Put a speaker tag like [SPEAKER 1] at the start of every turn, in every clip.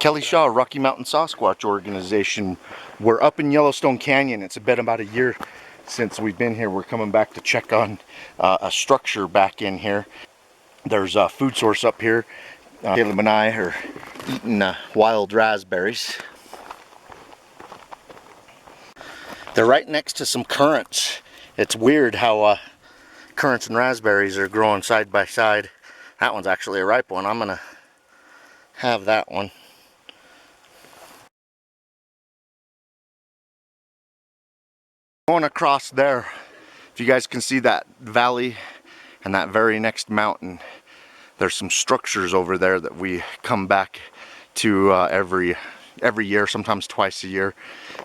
[SPEAKER 1] Kelly Shaw, Rocky Mountain Sasquatch Organization. We're up in Yellowstone Canyon. It's been about a year since we've been here. We're coming back to check on a structure back in here. There's a food source up here. Caleb and I are eating wild raspberries. They're right next to some currants. It's weird how currants and raspberries are growing side by side. That one's actually a ripe one. I'm gonna have that one. Going across there, if you guys can see that valley and that very next mountain, there's some structures over there that we come back to every year, sometimes twice a year,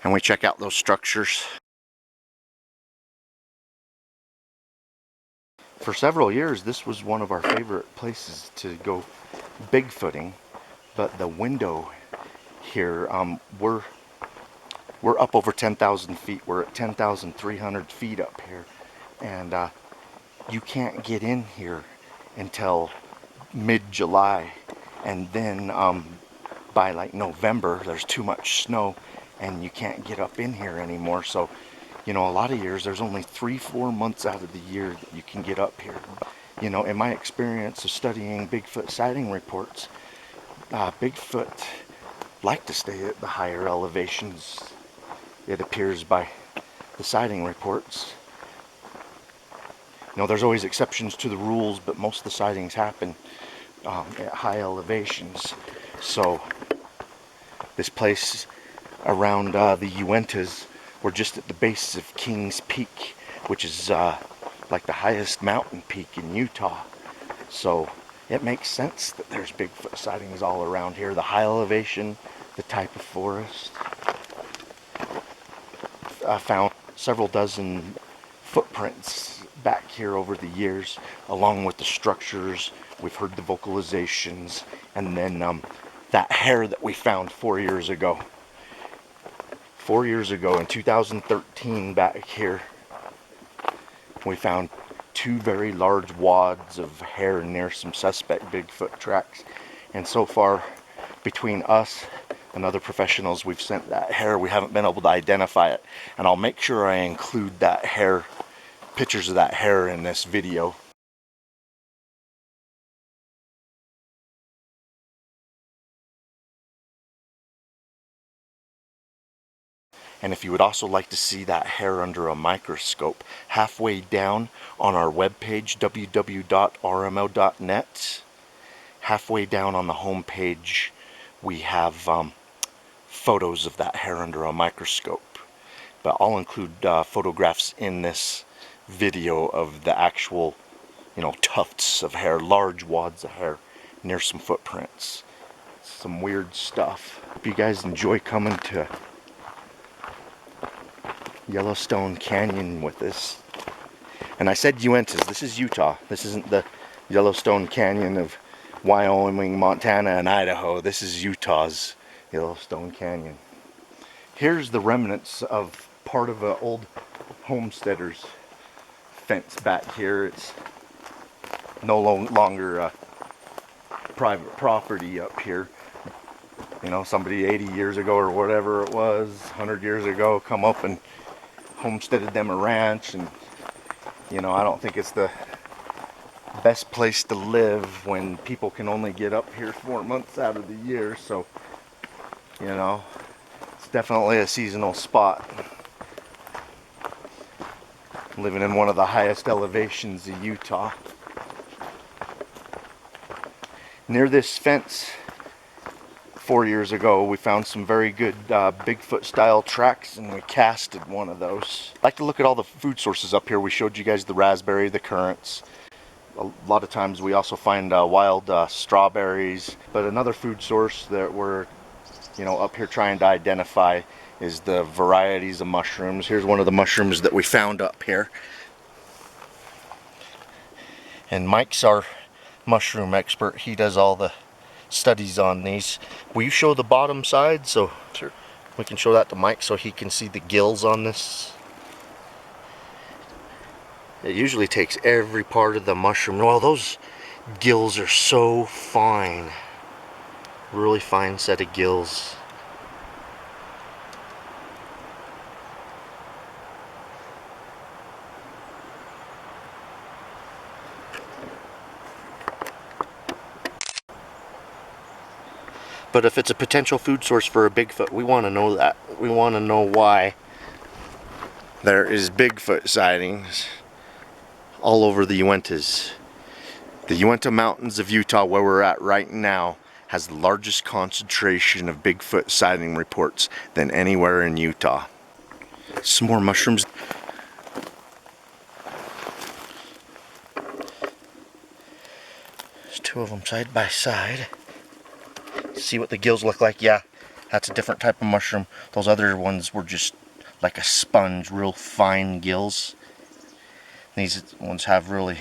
[SPEAKER 1] and we check out those structures. For several years, this was one of our favorite places to go Bigfooting, but the window here, we're up over 10,000 feet. We're at 10,300 feet up here, and you can't get in here until mid-July, and then by like November there's too much snow and you can't get up in here anymore. So, you know, a lot of years there's only 3-4 months out of the year that you can get up here. You know, in my experience of studying Bigfoot sighting reports, Bigfoot like to stay at the higher elevations, it appears, by the sighting reports. You know, there's always exceptions to the rules, but most of the sightings happen at high elevations. So this place around the Uintas, we're just at the base of King's Peak, which is like the highest mountain peak in Utah. So it makes sense that there's Bigfoot sightings all around here. The high elevation, the type of forest. I found several dozen footprints back here over the years, along with the structures. We've heard the vocalizations, and then that hair that we found 4 years ago. 4 years ago in 2013, back here, we found 2 very large wads of hair near some suspect Bigfoot tracks. And so far, between us and other professionals, we've sent that hair. We haven't been able to identify it, and I'll make sure I include that hair, pictures of that hair, in this video. And if you would also like to see that hair under a microscope, halfway down on our webpage, www.rmo.net, halfway down on the home page, we have photos of that hair under a microscope. But I'll include photographs in this video of the actual, you know, tufts of hair, large wads of hair near some footprints. Some weird stuff. Hope you guys enjoy coming to Yellowstone Canyon with this. And I said Uintas, this is Utah. This isn't the Yellowstone Canyon of Wyoming, Montana, and Idaho. This is Utah's Yellowstone Canyon. Here's the remnants of part of an old homesteader's fence back here. It's no longer private property up here. You know, somebody 80 years ago or whatever it was, 100 years ago, come up and homesteaded them a ranch. And you know, I don't think it's the best place to live when people can only get up here 4 months out of the year. So, you know, it's definitely a seasonal spot. Living in one of the highest elevations of Utah. Near this fence, 4 years ago, we found some very good Bigfoot style tracks, and we casted one of those. I like to look at all the food sources up here. We showed you guys the raspberry, the currants. A lot of times we also find wild strawberries. But another food source that we're, you know, up here trying to identify is the varieties of mushrooms. Here's one of the mushrooms that we found up here. And Mike's our mushroom expert. He does all the studies on these. Will you show the bottom side? So sure, we can show that to Mike so he can see the gills on this. It usually takes every part of the mushroom. Well, those gills are so fine. Really fine set of gills. But if it's a potential food source for a Bigfoot, we want to know that. We want to know why there is Bigfoot sightings all over the Uintas. The Uinta Mountains of Utah, where we're at right now, has the largest concentration of Bigfoot sighting reports than anywhere in Utah. Some more mushrooms. There's two of them side by side. See what the gills look like? Yeah, that's a different type of mushroom. Those other ones were just like a sponge, real fine gills. These ones have really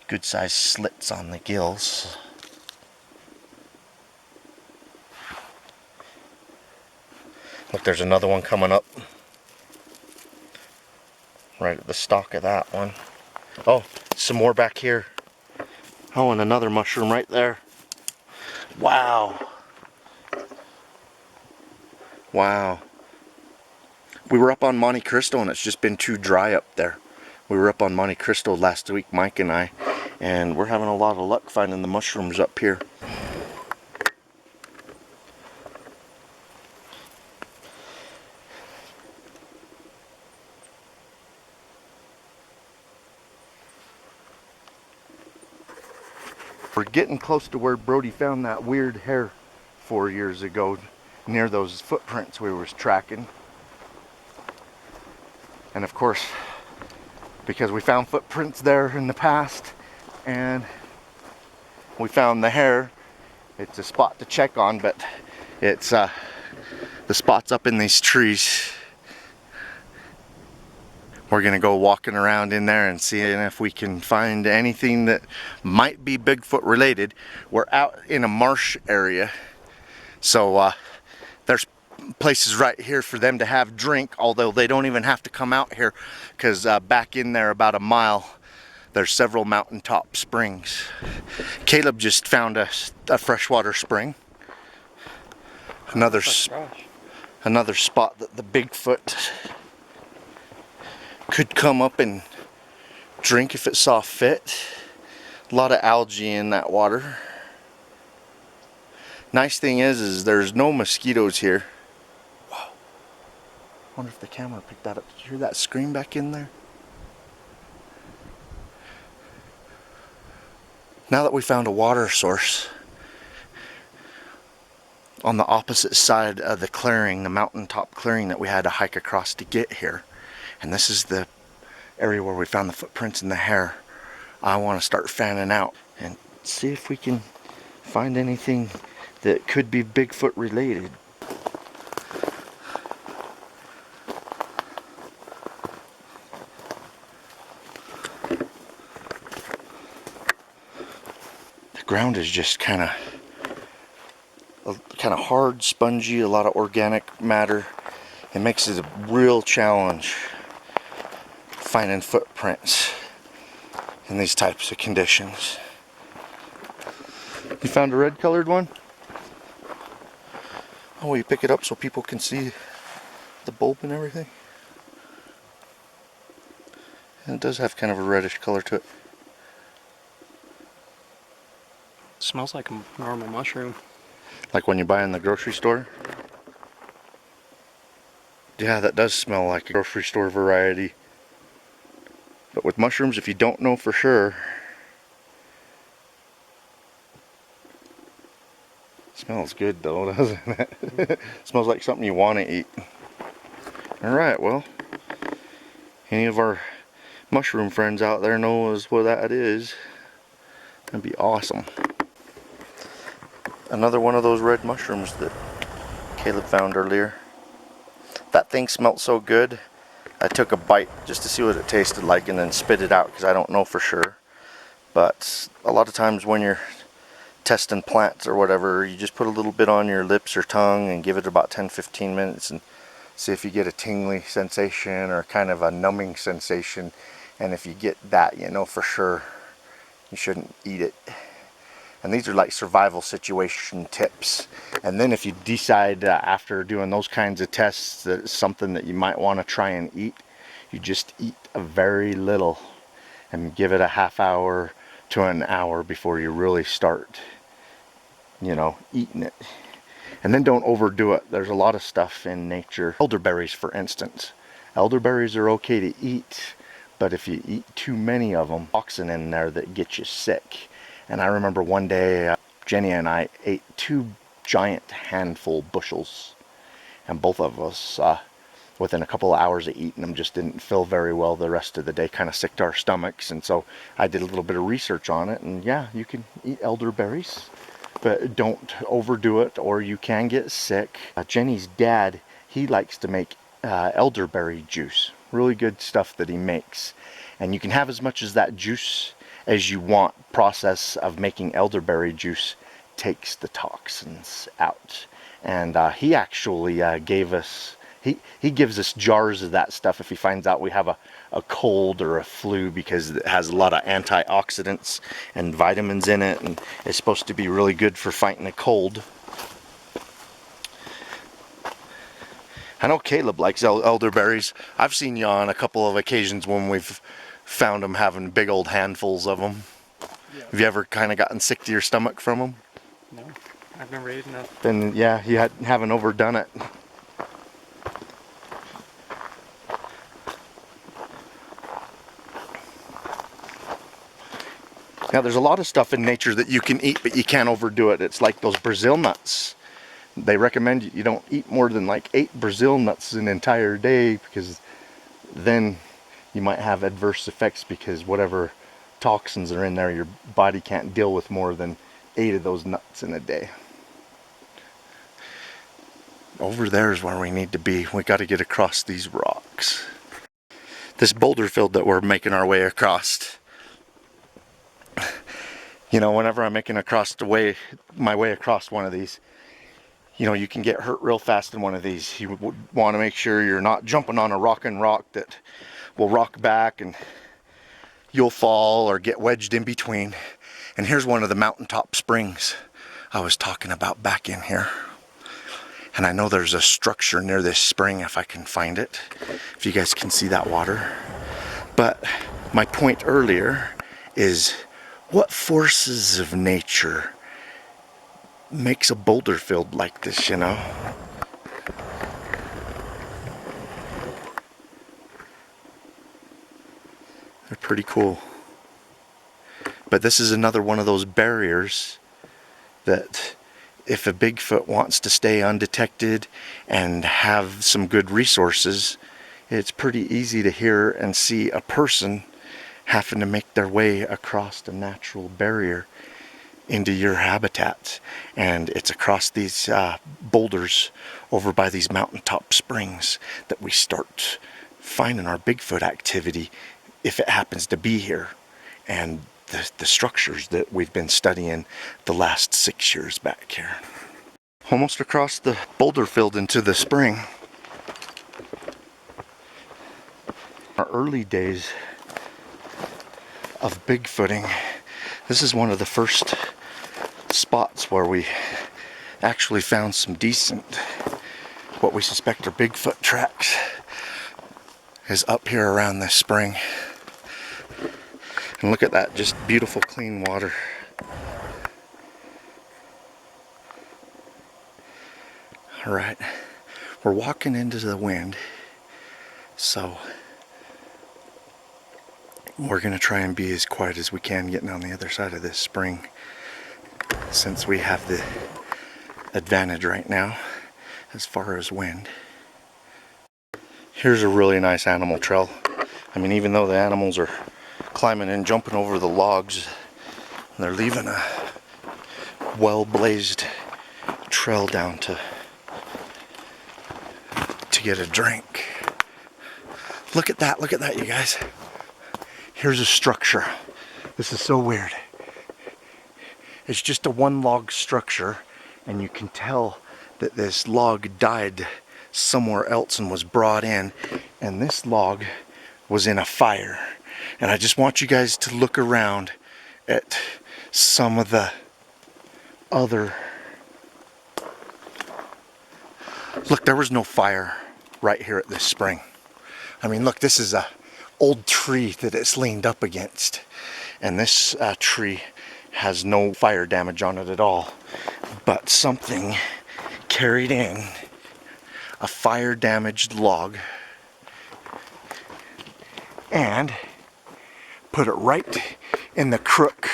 [SPEAKER 1] good sized slits on the gills. Look, there's another one coming up right at the stalk of that one. Oh, some more back here. Oh, and another mushroom right there. Wow. Wow. We were up on Monte Cristo and it's just been too dry up there. We were up on Monte Cristo last week, Mike and I, and we're having a lot of luck finding the mushrooms up here. We're getting close to where Brody found that weird hair 4 years ago near those footprints we was tracking. And of course, because we found footprints there in the past and we found the hair, it's a spot to check on, but it's the spot's up in these trees. We're gonna go walking around in there and seeing if we can find anything that might be Bigfoot related. We're out in a marsh area, so there's places right here for them to have drink, although they don't even have to come out here, because back in there about a mile there's several Mountaintop Springs. Caleb just found a freshwater spring. Another spot that the Bigfoot could come up and drink if it saw fit. A lot of algae in that water. Nice thing is there's no mosquitoes here. Wow. Wonder if the camera picked that up. Did you hear that scream back in there? Now that we found a water source on the opposite side of the clearing, the mountaintop clearing that we had to hike across to get here, and this is the area where we found the footprints in the hair, I want to start fanning out and see if we can find anything that could be Bigfoot related. The ground is just kind of hard, spongy, a lot of organic matter. It makes it a real challenge finding footprints in these types of conditions. You found a red colored one? Oh, will you pick it up so people can see the bulb and everything? And it does have kind of a reddish color to it.
[SPEAKER 2] Smells like a normal mushroom.
[SPEAKER 1] Like when you buy in the grocery store? Yeah, that does smell like a grocery store variety. But with mushrooms, if you don't know for sure, it smells good though, doesn't it? It smells like something you want to eat. Alright, well, any of our mushroom friends out there knows what that is, that'd be awesome. Another one of those red mushrooms that Caleb found earlier. That thing smelled so good, I took a bite just to see what it tasted like and then spit it out because I don't know for sure. But a lot of times when you're testing plants or whatever, you just put a little bit on your lips or tongue and give it about 10-15 minutes and see if you get a tingly sensation or kind of a numbing sensation. And if you get that, you know for sure you shouldn't eat it. And And these are like survival situation tips. And then if you decide after doing those kinds of tests that it's something that you might want to try and eat, you just eat a very little and give it a half hour to an hour before you really start, you know, eating it. And then don't overdo it. There's a lot of stuff in nature. Elderberries, for instance. Elderberries are okay to eat, but if you eat too many of them, toxin in there that get you sick. And I remember one day, Jenny and I ate 2 giant handful bushels, and both of us, within a couple of hours of eating them, just didn't feel very well the rest of the day, kind of sick to our stomachs. And so I did a little bit of research on it, and yeah, you can eat elderberries, but don't overdo it or you can get sick. Jenny's dad, he likes to make elderberry juice. Really good stuff that he makes. And you can have as much as that juice as you want. Process of making elderberry juice takes the toxins out. And he actually gave us, he gives us jars of that stuff if he finds out we have a cold or a flu, because it has a lot of antioxidants and vitamins in it, and it's supposed to be really good for fighting a cold. I know Caleb likes elderberries. I've seen you on a couple of occasions when we've found him having big old handfuls of them.
[SPEAKER 2] Yeah.
[SPEAKER 1] Have you ever kind of gotten sick to your stomach from them?
[SPEAKER 2] No, I've never eaten that.
[SPEAKER 1] Then yeah, you haven't overdone it. Now there's a lot of stuff in nature that you can eat, but you can't overdo it. It's like those Brazil nuts. They recommend you don't eat more than like 8 Brazil nuts an entire day, because then you might have adverse effects, because whatever toxins are in there, your body can't deal with more than 8 of those nuts in a day. Over there is where we need to be. We got to get across these rocks. This boulder field that we're making our way across. You know, whenever I'm making my way across one of these, you know, you can get hurt real fast in one of these. You would want to make sure you're not jumping on a rock that will rock back and you'll fall or get wedged in between. And here's one of the Mountaintop Springs I was talking about back in here. And I know there's a structure near this spring, if I can find it, if you guys can see that water. But my point earlier is, what forces of nature makes a boulder field like this, you know? They're pretty cool. But this is another one of those barriers that if a Bigfoot wants to stay undetected and have some good resources, it's pretty easy to hear and see a person having to make their way across the natural barrier into your habitat. And it's across these boulders over by these Mountaintop Springs that we start finding our Bigfoot activity, if it happens to be here, and the structures that we've been studying the last 6 years back here. Almost across the boulder field into the spring. Our early days of Bigfooting, this is one of the first spots where we actually found some decent, what we suspect are Bigfoot tracks, is up here around this spring. And look at that, just beautiful clean water. Alright, we're walking into the wind, so we're going to try and be as quiet as we can getting on the other side of this spring, since we have the advantage right now as far as wind. Here's a really nice animal trail. I mean, even though the animals are climbing and jumping over the logs, they're leaving a well-blazed trail down to get a drink. Look at that, you guys. Here's a structure. This is so weird. It's just a one log structure, and you can tell that this log died somewhere else and was brought in, and this log was in a fire. And I just want you guys to look around at some of the other... Look, there was no fire right here at this spring. I mean, look, this is a old tree that it's leaned up against. And this tree has no fire damage on it at all. But something carried in a fire damaged log and put it right in the crook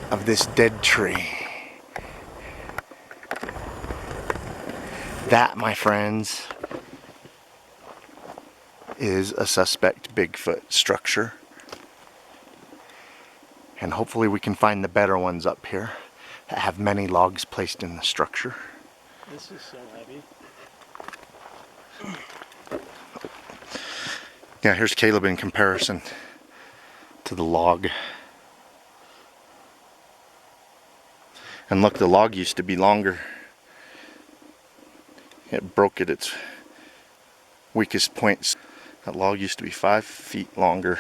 [SPEAKER 1] of this dead tree. That, my friends, is a suspect Bigfoot structure. And hopefully we can find the better ones up here that have many logs placed in the structure.
[SPEAKER 2] This is so heavy.
[SPEAKER 1] Yeah, here's Caleb in comparison to the log. And look, the log used to be longer. It broke at its weakest points. That log used to be 5 feet longer.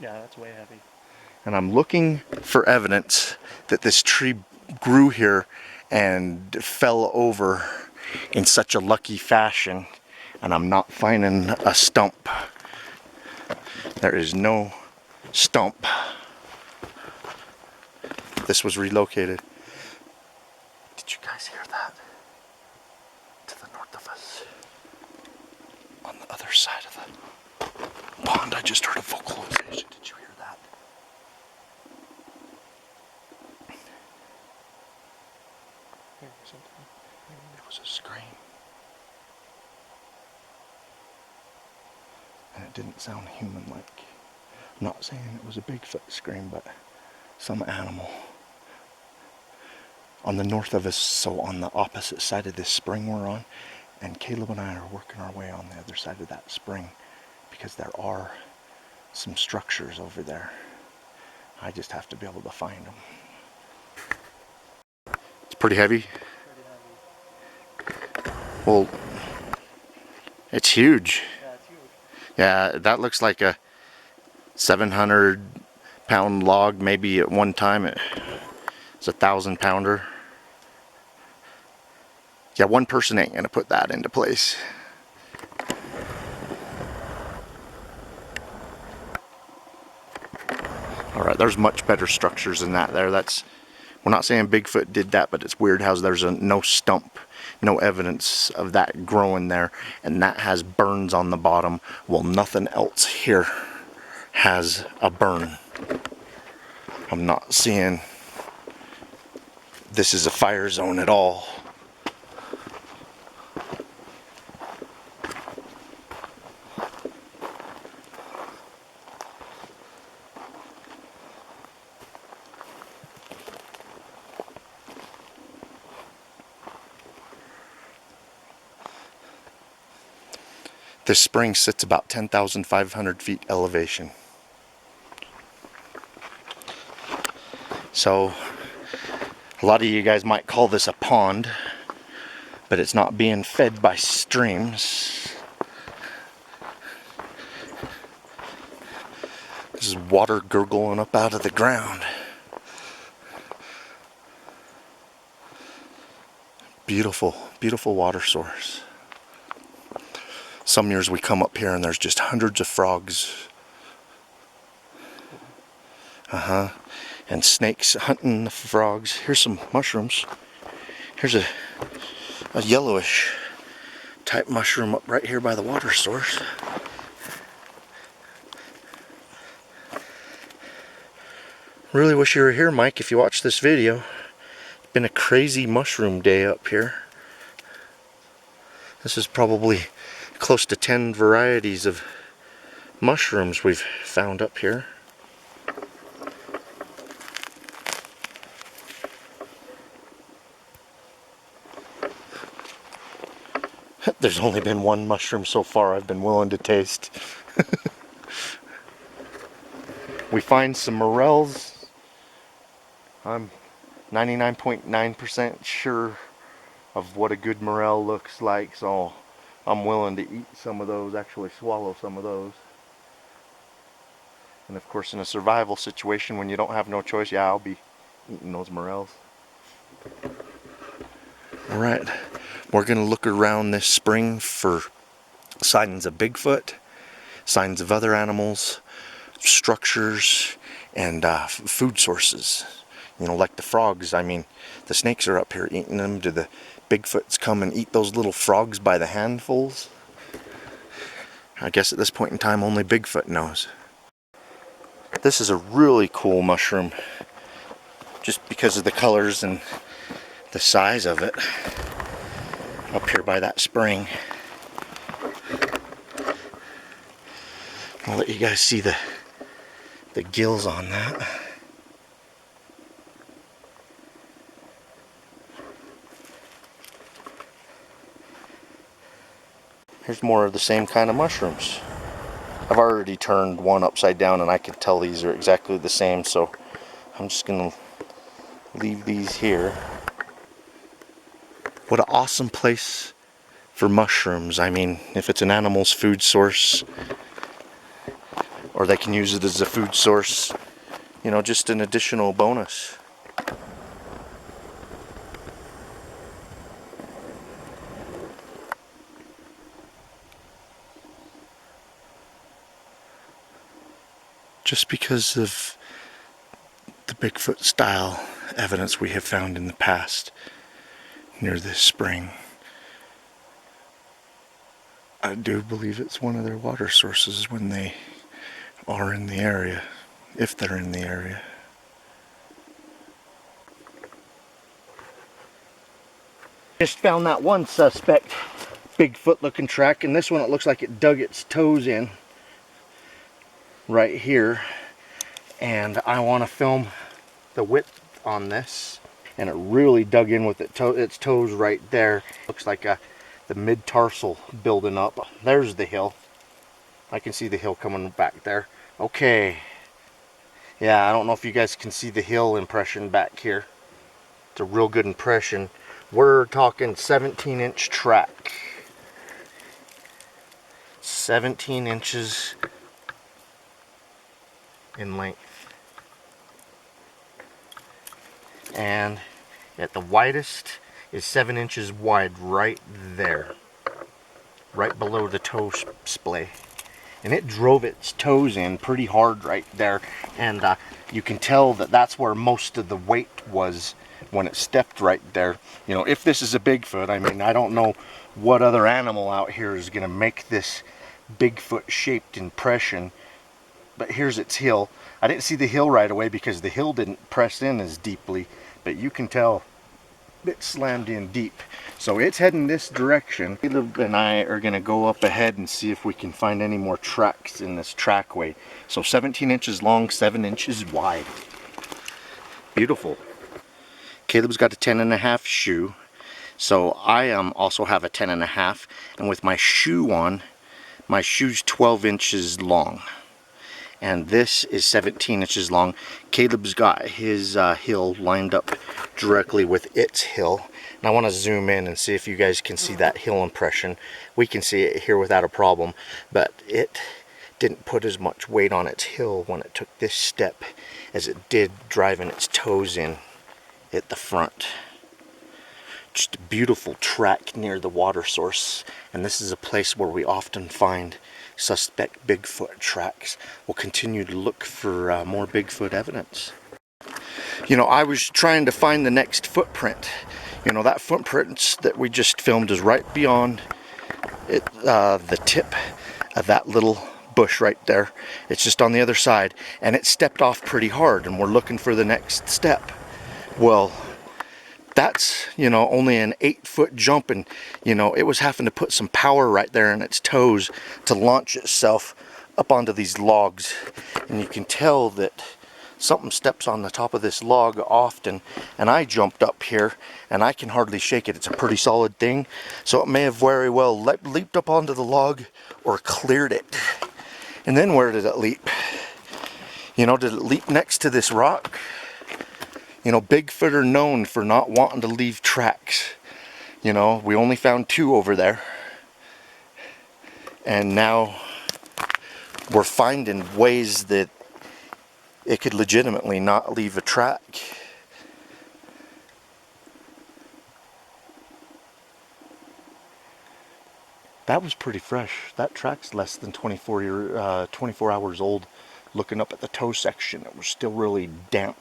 [SPEAKER 2] Yeah, that's way heavy.
[SPEAKER 1] And I'm looking for evidence that this tree grew here and fell over in such a lucky fashion, and I'm not finding a stump. There is no stump. This was relocated. Did you guys hear that? To the north of us, on the other side of the pond, I just heard a vocalization. Did you hear that?
[SPEAKER 2] Or something.
[SPEAKER 1] It was a scream. And it didn't sound human-like. I'm not saying it was a Bigfoot scream, but some animal. On the north of us, so on the opposite side of this spring we're on, and Caleb and I are working our way on the other side of that spring because there are some structures over there. I just have to be able to find them. It's pretty heavy.
[SPEAKER 2] Pretty heavy.
[SPEAKER 1] Well, it's huge.
[SPEAKER 2] Yeah, it's huge.
[SPEAKER 1] Yeah, that looks like a 700-pound log. Maybe at one time it's a 1,000-pounder. Yeah, one person ain't gonna put that into place. All right, there's much better structures than that there. We're not saying Bigfoot did that, but it's weird how there's no stump, no evidence of that growing there, and that has burns on the bottom. Well, nothing else here has a burn. I'm not seeing this is a fire zone at all. This spring sits about 10,500 feet elevation. So, a lot of you guys might call this a pond, but it's not being fed by streams. This is water gurgling up out of the ground. Beautiful, beautiful water source. Some years we come up here and there's just hundreds of frogs. And snakes hunting the frogs. Here's some mushrooms. Here's a yellowish type mushroom up right here by the water source. Really wish you were here, Mike, if you watched this video. It's been a crazy mushroom day up here. This is probably close to 10 varieties of mushrooms we've found up here. There's only been one mushroom so far I've been willing to taste. We find some morels. I'm 99.9% sure of what a good morel looks like, so I'm willing to eat some of those, actually swallow some of those. And of course in a survival situation when you don't have no choice, yeah, I'll be eating those morels. Alright, we're going to look around this spring for signs of Bigfoot, signs of other animals, structures, and food sources. You know, like the frogs. I mean, the snakes are up here eating them. Do the Bigfoots come and eat those little frogs by the handfuls? I guess at this point in time only Bigfoot knows. This is a really cool mushroom, just because of the colors and the size of it, up here by that spring. I'll let you guys see the gills on that. Here's more of the same kind of mushrooms. I've already turned one upside down and I can tell these are exactly the same, so I'm just gonna leave these here. What an awesome place for mushrooms. I mean, if it's an animal's food source, or they can use it as a food source, you know, just an additional bonus. Just because of the Bigfoot style evidence we have found in the past near this spring, I do believe it's one of their water sources when they are in the area, if they're in the area. Just found that one suspect Bigfoot looking track, and this one it looks like it dug its toes in right here, and I want to film the width on this, and it really dug in with its toes right there. Looks like the mid-tarsal building up. There's the hill. I can see the hill coming back there. Okay, yeah, I don't know if you guys can see the hill impression back here. It's a real good impression. We're talking 17-inch track. 17 inches in length. And at the widest is 7 inches wide right there. Right below the toe splay. And it drove its toes in pretty hard right there. And you can tell that that's where most of the weight was when it stepped right there. You know, if this is a Bigfoot, I mean, I don't know what other animal out here is going to make this Bigfoot shaped impression. But here's its heel. I didn't see the heel right away because the heel didn't press in as deeply, but you can tell it slammed in deep. So it's heading this direction. Caleb and I are going to go up ahead and see if we can find any more tracks in this trackway. So 17 inches long, 7 inches wide. Beautiful. Caleb's got a 10.5 shoe. So I also have a 10.5, and with my shoe on, my shoe's 12 inches long. And this is 17 inches long. Caleb's got his heel lined up directly with its heel. And I want to zoom in and see if you guys can see that heel impression. We can see it here without a problem, but it didn't put as much weight on its heel when it took this step as it did driving its toes in at the front. Just a beautiful track near the water source, and this is a place where we often find suspect Bigfoot tracks. We'll continue to look for more Bigfoot evidence. You know, I was trying to find the next footprint. You know, that footprint that we just filmed is right beyond it, the tip of that little bush right there. It's just on the other side, and it stepped off pretty hard, and we're looking for the next step. Well, that's, you know, only an 8-foot jump, and, you know, it was having to put some power right there in its toes to launch itself up onto these logs. And you can tell that something steps on the top of this log often, and I jumped up here and I can hardly shake it. It's a pretty solid thing, so it may have very well leaped up onto the log or cleared it. And then where did it leap? You know, did it leap next to this rock? You know, Bigfoot are known for not wanting to leave tracks. You know, we only found 2 over there. And now we're finding ways that it could legitimately not leave a track. That was pretty fresh. That track's less than 24 hours old. Looking up at the toe section, it was still really damp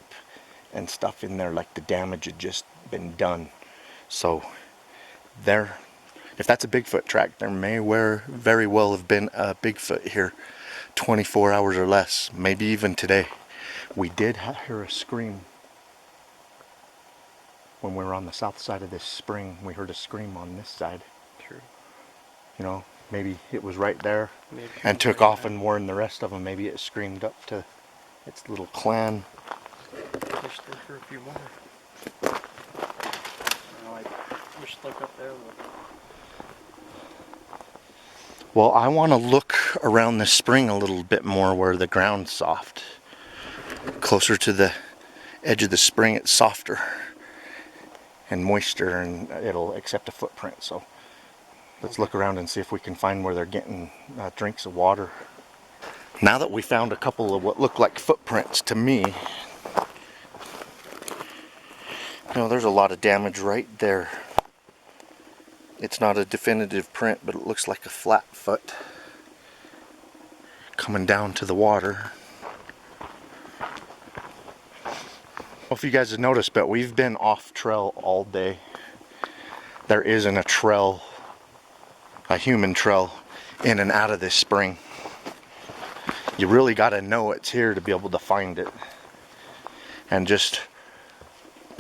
[SPEAKER 1] and stuff in there, like the damage had just been done. So there, if that's a Bigfoot track, there may very well have been a Bigfoot here 24 hours or less, maybe even today. We did hear a scream when we were on the south side of this spring. We heard a scream on this side.
[SPEAKER 2] True.
[SPEAKER 1] You know, maybe it was right there
[SPEAKER 2] Maybe
[SPEAKER 1] and took
[SPEAKER 2] right
[SPEAKER 1] off
[SPEAKER 2] now.
[SPEAKER 1] and warned the rest of them. Maybe it screamed up to its little clan.
[SPEAKER 2] Push through for a few more. I wish to look up there a little bit.
[SPEAKER 1] Well, I want to look around the spring a little bit more where the ground's soft. Closer to the edge of the spring, it's softer and moister, and it'll accept a footprint. So let's look around and see if we can find where they're getting drinks of water. Now that we found a couple of what look like footprints to me, you know, there's a lot of damage right there. It's not a definitive print, but it looks like a flat foot coming down to the water. I don't know if you guys have noticed, but we've been off trail all day. There isn't a trail, a human trail, in and out of this spring. You really got to know it's here to be able to find it. And just,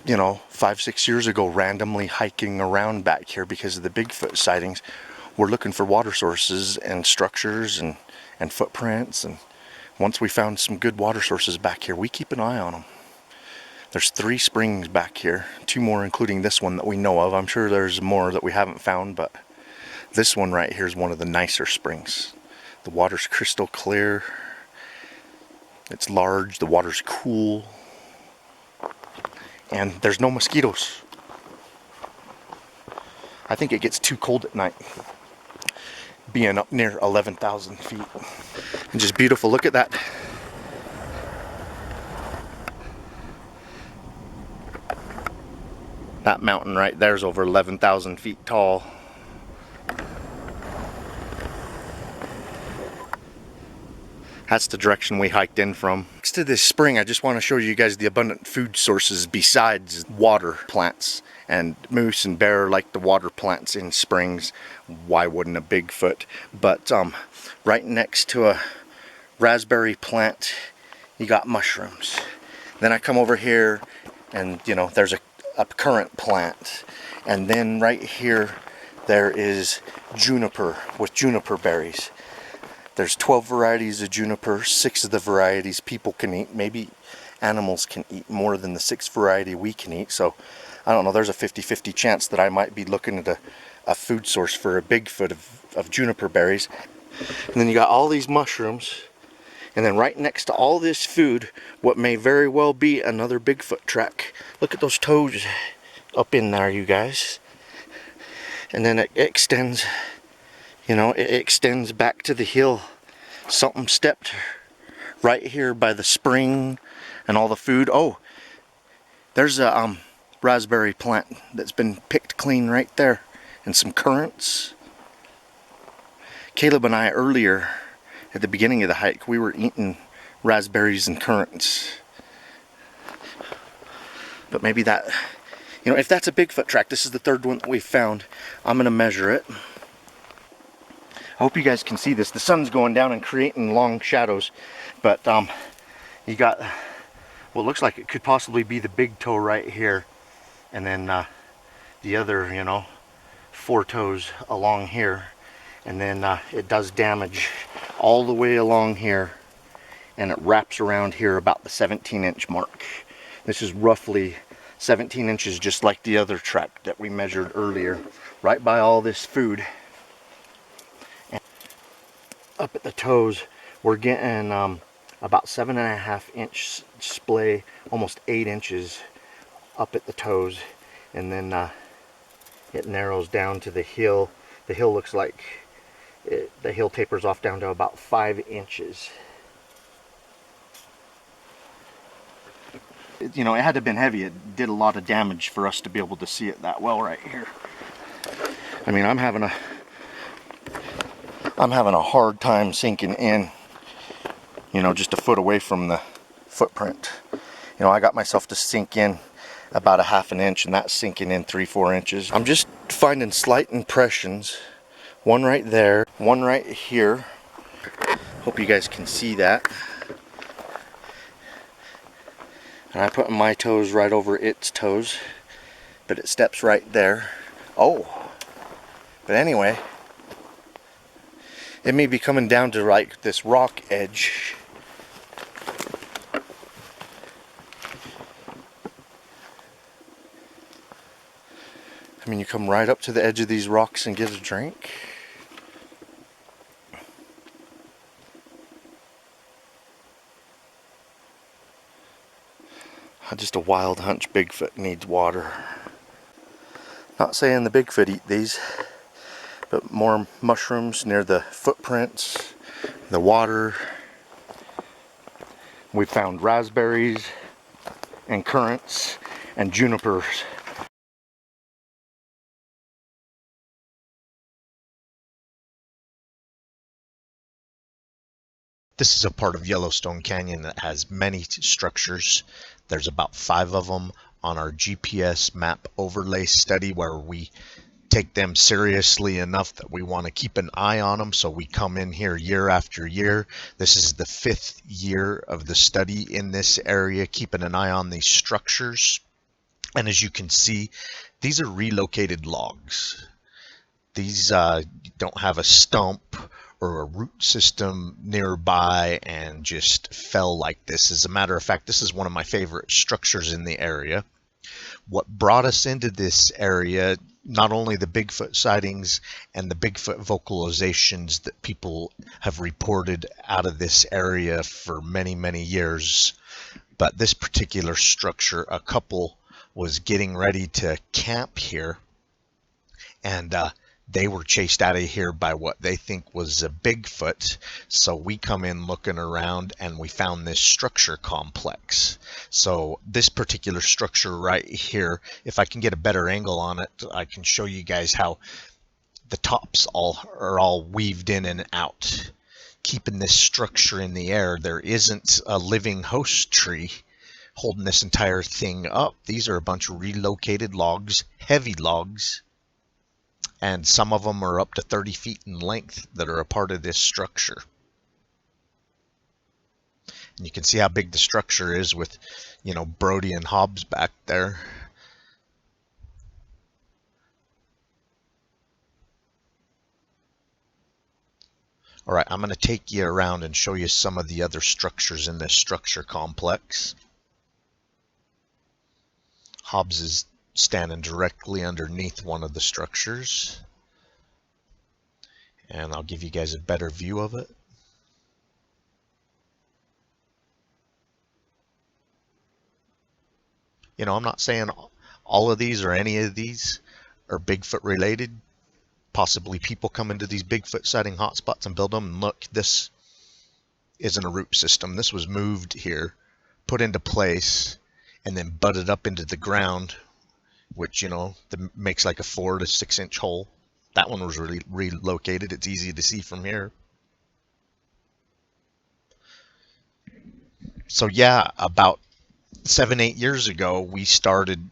[SPEAKER 1] you know, 5-6 years ago, randomly hiking around back here because of the Bigfoot sightings, we're looking for water sources and structures and footprints. And once we found some good water sources back here, we keep an eye on them. There's 3 springs back here, 2 more including this one that we know of. I'm sure there's more that we haven't found, but this one right here is one of the nicer springs. The water's crystal clear. It's large, the water's cool. And there's no mosquitoes. I think it gets too cold at night, being up near 11,000 feet. And just beautiful, look at that. That mountain right there is over 11,000 feet tall. That's the direction we hiked in from. Next to this spring, I just want to show you guys the abundant food sources besides water plants. And moose and bear like the water plants in springs. Why wouldn't a Bigfoot? But right next to a raspberry plant, you got mushrooms. Then I come over here and, you know, there's a currant plant. And then right here, there is juniper with juniper berries. There's 12 varieties of juniper, 6 of the varieties people can eat. Maybe animals can eat more than the 6th variety we can eat. So, I don't know, there's a 50-50 chance that I might be looking at a food source for a Bigfoot of juniper berries. And then you got all these mushrooms. And then right next to all this food, what may very well be another Bigfoot track. Look at those toes up in there, you guys. And then it extends. You know, it extends back to the hill. Something stepped right here by the spring and all the food. Oh, there's a raspberry plant that's been picked clean right there. And some currants. Caleb and I earlier, at the beginning of the hike, we were eating raspberries and currants. But maybe that, you know, if that's a Bigfoot track, this is the 3rd one that we found. I'm going to measure it. I hope you guys can see this. The sun's going down and creating long shadows, but you got what looks like it could possibly be the big toe right here, and then the other, you know, 4 toes along here, and then it does damage all the way along here, and it wraps around here about the 17-inch mark. This is roughly 17 inches, just like the other track that we measured earlier, right by all this food. Up at the toes, we're getting about 7.5-inch splay, almost 8 inches up at the toes, and then it narrows down to the heel. The heel looks like the heel tapers off down to about 5 inches. You know, it had to have been heavy. It did a lot of damage for us to be able to see it that well right here. I mean, I'm having a hard time sinking in, you know, just a foot away from the footprint. You know, I got myself to sink in about a half an inch, and that's sinking in 3-4 inches. I'm just finding slight impressions. One right there, one right here. Hope you guys can see that. And I put my toes right over its toes, but it steps right there. Oh, but anyway, it may be coming down to like this rock edge. I mean, you come right up to the edge of these rocks and get a drink. Just a wild hunch Bigfoot needs water. Not saying the Bigfoot eat these, but more mushrooms near the footprints, the water. We found raspberries and currants and junipers. This is a part of Yellowstone Canyon that has many structures. There's about 5 of them on our GPS map overlay study, where we take them seriously enough that we want to keep an eye on them, so we come in here year after year. This is the 5th year of the study in this area, keeping an eye on these structures. And as you can see, these are relocated logs. These don't have a stump or a root system nearby and just fell like this. As a matter of fact, this is one of my favorite structures in the area. What brought us into this area, not only the Bigfoot sightings and the Bigfoot vocalizations that people have reported out of this area for many, many years, but this particular structure, a couple was getting ready to camp here, and they were chased out of here by what they think was a Bigfoot. So we come in looking around and we found this structure complex. So this particular structure right here, if I can get a better angle on it, I can show you guys how the tops are all weaved in and out, keeping this structure in the air. There isn't a living host tree holding this entire thing up. These are a bunch of relocated logs, heavy logs, and some of them are up to 30 feet in length that are a part of this structure. And you can see how big the structure is with, you know, Brody and Hobbs back there. All right, I'm going to take you around and show you some of the other structures in this structure complex. Hobbs is standing directly underneath one of the structures, and I'll give you guys a better view of it. You know, I'm not saying all of these or any of these are Bigfoot related. Possibly people come into these Bigfoot sighting hotspots and build them, and look, this isn't a root system. This was moved here, put into place, and then butted up into the ground, which, you know, makes like a 4 to 6 inch hole. That one was really relocated. It's easy to see from here. So yeah, about 7-8 years ago, we started,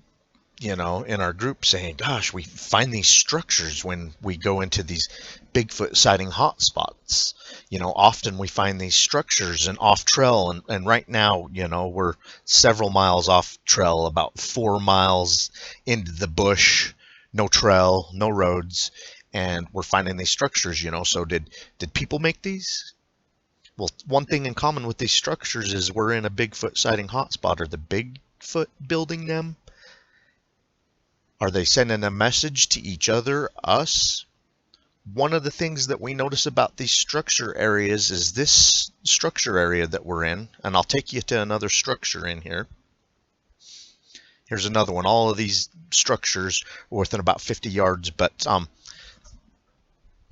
[SPEAKER 1] you know, in our group saying, gosh, we find these structures when we go into these Bigfoot sighting hotspots. You know, often we find these structures and off trail, and right now, you know, we're several miles off trail, about 4 miles into the bush, no trail, no roads, and we're finding these structures, you know. So did people make these? Well, one thing in common with these structures is we're in a Bigfoot sighting hotspot. Are the Bigfoot building them? Are they sending a message to each other, us? One of the things that we notice about these structure areas is this structure area that we're in, and I'll take you to another structure in here. Here's another one. All of these structures are within about 50 yards, but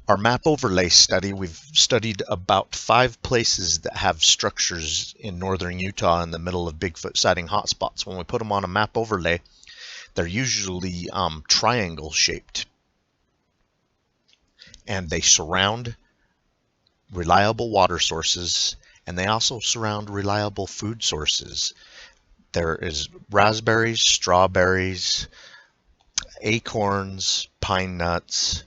[SPEAKER 3] our map overlay study, we've studied about 5 places that have structures in northern Utah in the middle of Bigfoot sighting hotspots. When we put them on a map overlay, they're usually triangle shaped, and they surround reliable water sources, and they also surround reliable food sources. There is raspberries, strawberries, acorns, pine nuts,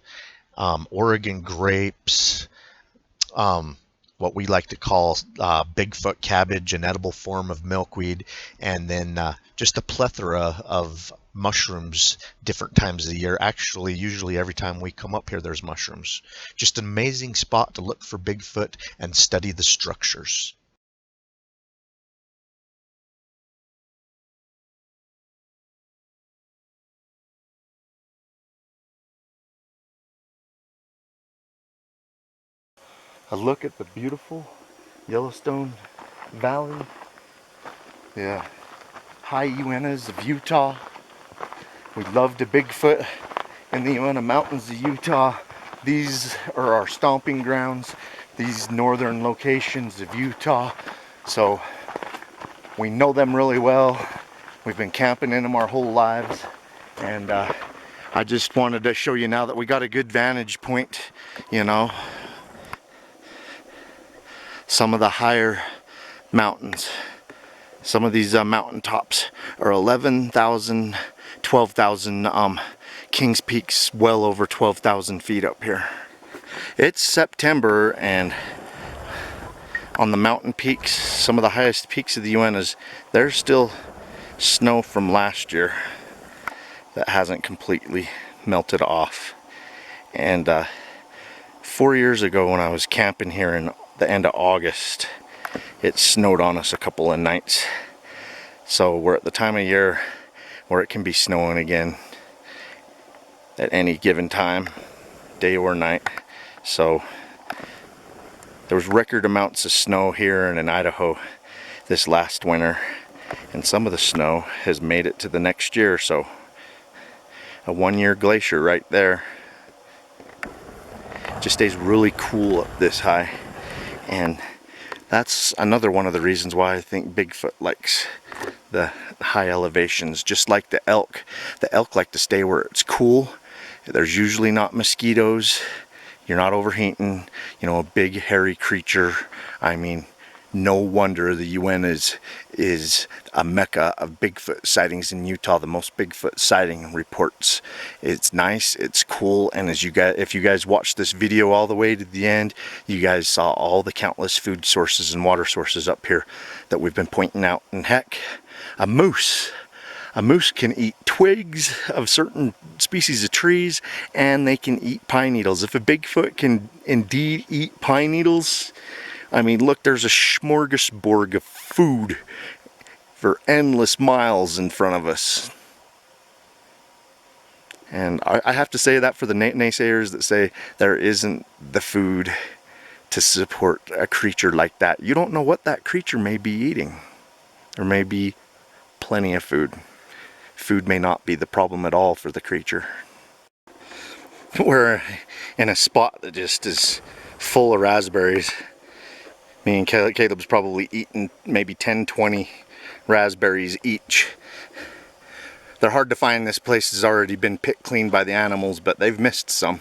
[SPEAKER 3] Oregon grapes, what we like to call Bigfoot cabbage, an edible form of milkweed, and then just a plethora of mushrooms different times of the year. Actually, usually every time we come up here, there's mushrooms. Just an amazing spot to look for Bigfoot and study the structures.
[SPEAKER 1] A look at the beautiful Yellowstone Valley, the high Uintas of Utah. We love the Bigfoot in the Uinta Mountains of Utah. These are our stomping grounds, these northern locations of Utah. So we know them really well. We've been camping in them our whole lives. And I just wanted to show you now that we got a good vantage point, you know. Some of the higher mountains, some of these mountaintops are 11,000, 12,000. Kings Peak's well over 12,000 feet up here. It's September, and on the mountain peaks, some of the highest peaks of the Uintas, there's still snow from last year that hasn't completely melted off. And 4 years ago, when I was camping here in the end of August, it snowed on us a couple of nights. So we're at the time of year where it can be snowing again at any given time, day or night. So there was record amounts of snow here and in Idaho this last winter, and some of the snow has made it to the next year. So a 1-year glacier right there. Just stays really cool up this high. And that's another one of the reasons why I think Bigfoot likes the high elevations. Just like the elk like to stay where it's cool. There's usually not mosquitoes. You're not overheating. You know, a big hairy creature. I mean, no wonder the Uintas is a mecca of Bigfoot sightings in Utah. The most Bigfoot sighting reports. It's nice, it's cool, and as you guys, if you guys watched this video all the way to the end, you guys saw all the countless food sources and water sources up here that we've been pointing out. And heck, a moose can eat twigs of certain species of trees, and they can eat pine needles. If a Bigfoot can indeed eat pine needles, I mean, look, there's a smorgasbord of food for endless miles in front of us. And I have to say that for the naysayers that say there isn't the food to support a creature like that. You don't know what that creature may be eating. There may be plenty of food. Food may not be the problem at all for the creature. We're in a spot that just is full of raspberries. Me and Caleb's probably eaten maybe 10, 20 raspberries each. They're hard to find. This place has already been picked clean by the animals, but they've missed some.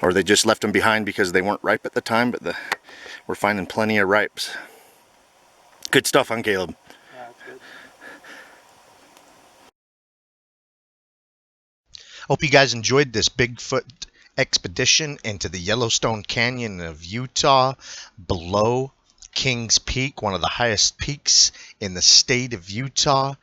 [SPEAKER 1] Or they just left them behind because they weren't ripe at the time, but we're finding plenty of ripes. Good stuff, huh, Caleb?
[SPEAKER 2] Yeah, it's good.
[SPEAKER 3] Hope you guys enjoyed this Bigfoot expedition into the Yellowstone Canyon of Utah, below Kings Peak, one of the highest peaks in the state of Utah.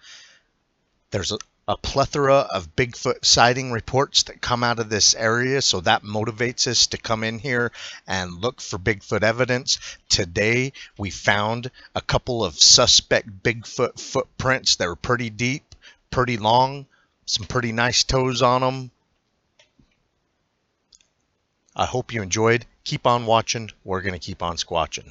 [SPEAKER 3] There's a plethora of Bigfoot sighting reports that come out of this area, so that motivates us to come in here and look for Bigfoot evidence. Today we found a couple of suspect Bigfoot footprints. They were pretty deep, pretty long, some pretty nice toes on them. I hope you enjoyed. Keep on watching. We're going to keep on squatching.